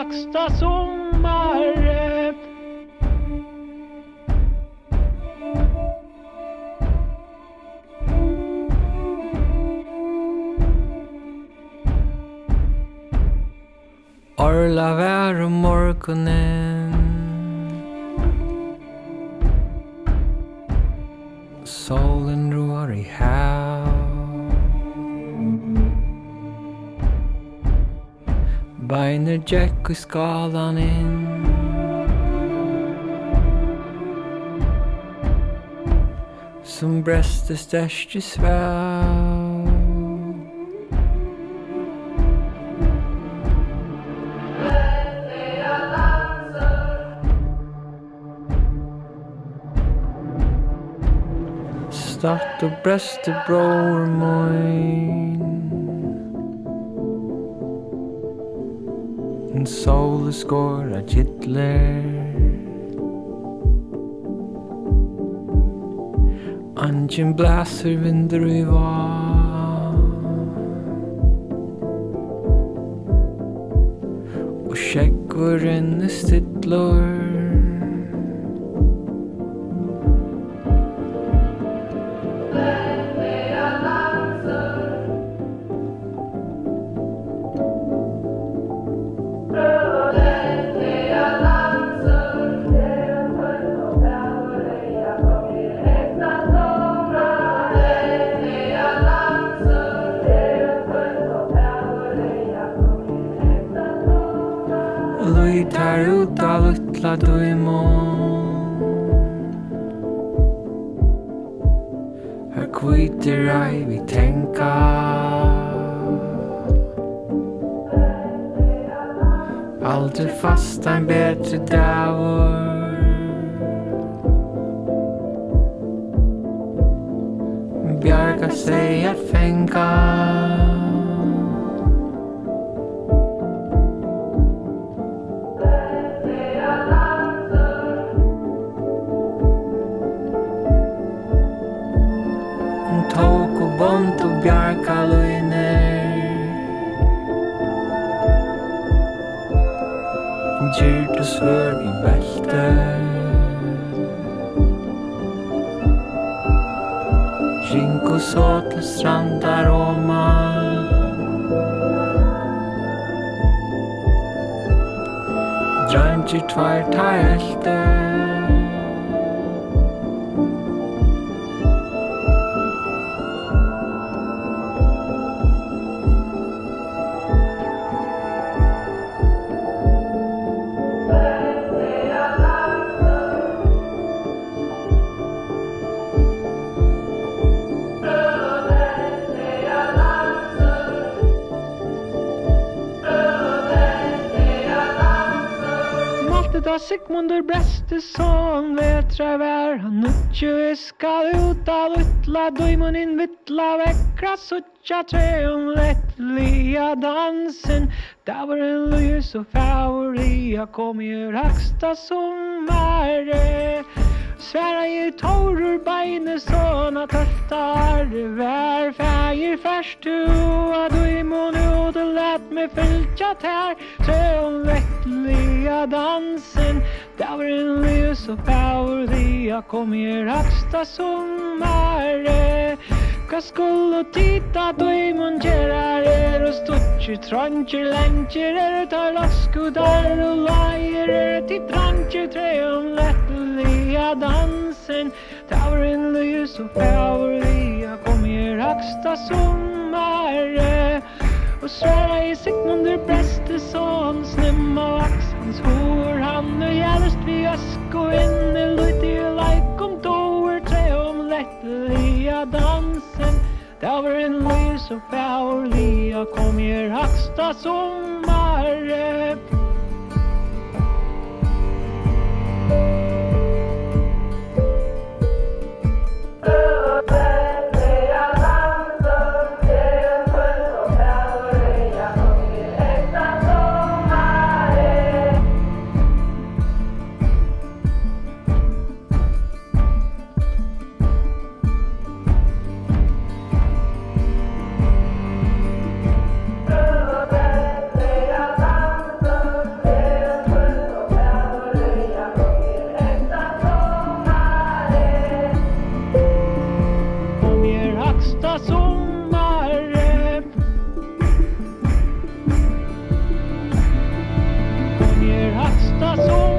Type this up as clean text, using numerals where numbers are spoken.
haksta sommar. Orla vær morgonen, solen rår i hav, beiner gekk i skalan inn, som Brestiskvæðið. Statt og breste bror moin, en soleskår av kittler, angen blæser vindur i vann, og skjeggvåren stidlor. Tar ut av utla døymon, her kviter ei vi tenka, aldri fast en bedre dagur, bjarga seg at fenga. Bont og bjarka løgner, gyrt og svør i belte, rink og så til strandar og man, dranger tvert har elte. Da Sigmundur Brestiskvæðið vetra vær, han utju skal ut av utla døymonin vittla vekkra suttja treum lettliga dansen. Da var en løyer så favoria kom i haksta sommar. Sværa i Tórir beine såna tørtar vær fægir färst tu a døymon ut og lät meg fyltja tær treum lettliga dansen. Da var en løyer så favoria kom i haksta sommar. Hva skulle tita døymon gjerar og stutjer, tranger, lenger tar laskudar og lager til tranger treum lettliga dansen. Da var en løyer så favoria kom i haksta sommar. Og sværa i Sigmundur Brestiskvæðið snimma vaks hans hår, han og gjelst vi øsk og inne lutt i leik om doer treum lettliga dansen. Da var en løyer så favoria kom i haksta sommar. hacksta sommare. Ner hacksta sommare.